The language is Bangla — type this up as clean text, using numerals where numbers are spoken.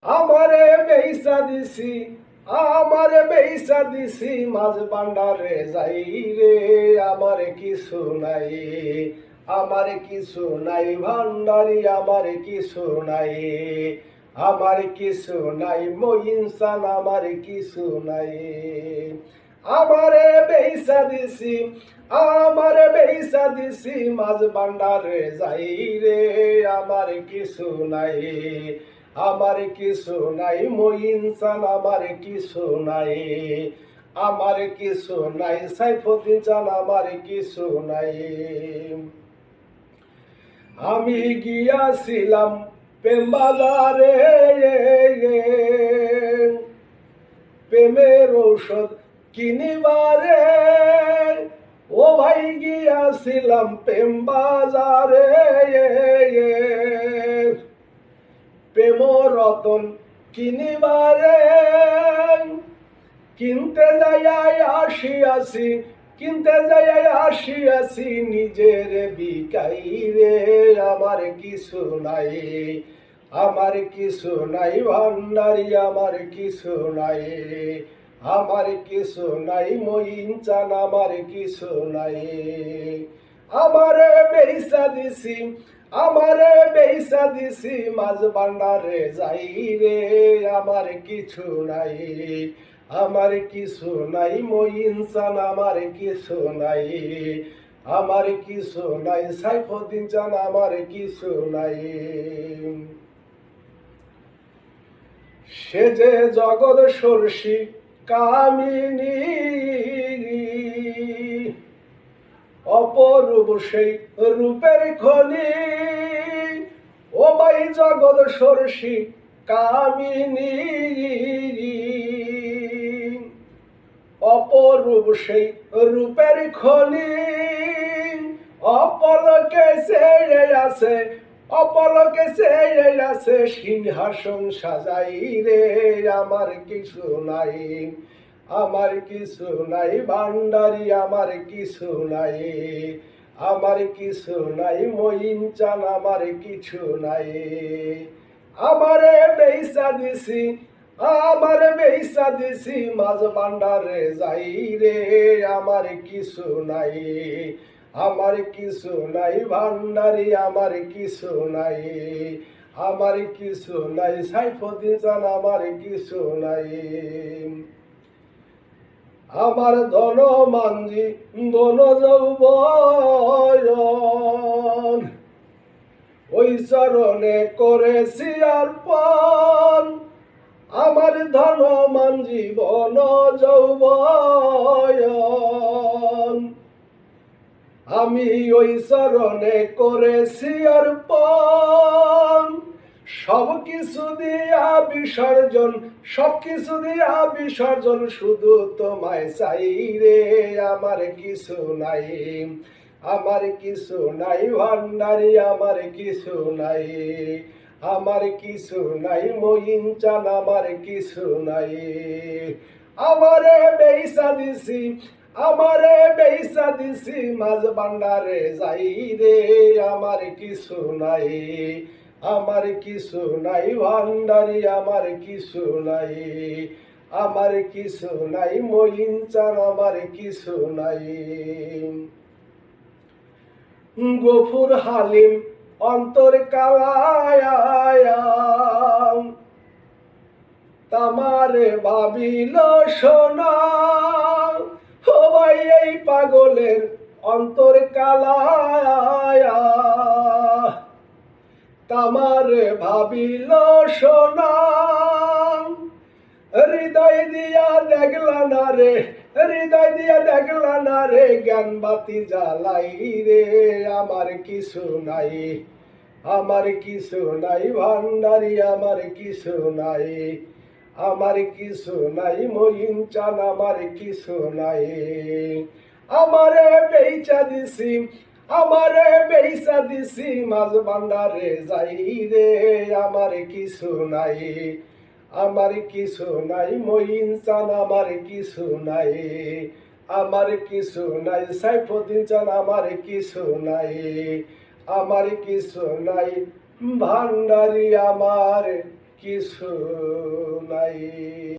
আমারে বেইসা দিছি আমারে বেইসা দিছি মাঝ ভান্ডারে যাই রে। আমারে কিছু নাই, আমারে কিছু নাই ভান্ডারি, আমারে কিছু নাই, আমারে কিছু নাই মহিনসান, আমারে কিছু নাই। আমারে বেইসা দিছি আমারে বেইসা দিছি মাঝ ভান্ডারে যাই রে। আমারে কিছু নাই, আমার কিছু নাই মহিনসান, আমার কিছু নাই, আমার কিছু নাই সাইফুদ্দিন চান, আমার কিছু নাই। আমি গিয়াছিলাম প্রেম বাজারে, প্রেমের ঔষধ কিনিবারে। ও ভাই গিয়াছিলাম প্রেম বাজারে, প্রেম রতন কিনিবারে। কিনতে যাই আসিয়াছি, কিনতে যাই আসিয়াছি নিজের বিকাই রে। আমার কিছু নাই, আমার কিছু নাই ভান্ডারি, আমার কিছু নাই, আমার কিছু নাই মহিন চান, আমার কিছু নাই। আমারে বেইসা দিছি আমারে বেইসা দিছি মাঝ ভান্ডারে যাই রে। আমার কিছু নাই, আমার কিছু নাই মহিন চান, আমার কিছু নাই, আমার কিছু নাই সাইফুদ্দিন চান, আমার কিছু নাই। সে যে জগৎ সরষি কামিনী, অপরূপ সেই রূপের খনি। ও ভাই জগৎ সরষি কামিনী, অপরূপ সেই রূপের খনি। অপলকে ছেড়ে আছে, অপলকে ছেড়ে আছে সিংহাসন সাজাই রে। আমার কিছু নাই, আমার কিছু নাই ভান্ডারি, আমার কিছু নাই, আমার কিছু নাই মহিন চান, আমার কিছু নাই। আমারে বেইসা দিছি আমারে বেইসা দিছি মাঝ ভান্ডারে যাই রে। আমার কিছু নাই, আমার কিছু নাই ভান্ডারি, আমার কিছু নাই, আমার কিছু নাই সাইফুদ্দিন চান, আমার কিছু নাই। আমার ধন মাঞ্জি ধন যৌবন, ওই চরণে করেছি অর্পণ। আমার ধন মান জীবন যৌবন, আমি ওই চরণে করেছি অর্পণ। সব কিছু দিয়া বিসর্জন, সব কিছু দিয়া বিসর্জন, শুধু তোমায় চাই রে। আমার কিছু নাই, আমার কিছু নাই ভান্ডারি, আমার কিছু নাই, আমার কিছু নাই মহিন চান, আমার কিছু নাই। আমারে বেইসা দিছি আমারে বেইসা দিছি মাঝ ভান্ডারে যাই রে। আমার কিছু নাই, আমার কিছু নাই ভান্ডারি, আমার কিছু নাই, আমার কিছু নাই মহিন চান, আমার কিছু নাই। গফুর হালিম অন্তর কালায়, তামারে ভাবিল সোনা। ও ভাই এই পাগলের অন্তর কালায়, তামারে ভাবিল সোনা। হৃদয় দিয়া দেখলা না রে, হৃদয় দিয়া দেখলা না রে, জ্ঞান বাতি জ্বালাই রে। আমার কিছু নাই, আমার কিছু নাই ভান্ডারি, আমার কিছু নাই, আমার কিছু নাই মহিন চান, আমার কিছু নাই। আমারে বেইচা দিছি আমারে বেইচা দিছি মাঝ ভান্ডারে যাই রে। আমার কিছু নাই, আমার কিছু নাই মহিন চান, আমার কিছু নাই, আমার কিছু নাই সাইফুদ্দিন চান, আমার কিছু নাই, আমার কিছু নাই ভান্ডারি, আমার কিছু নাই।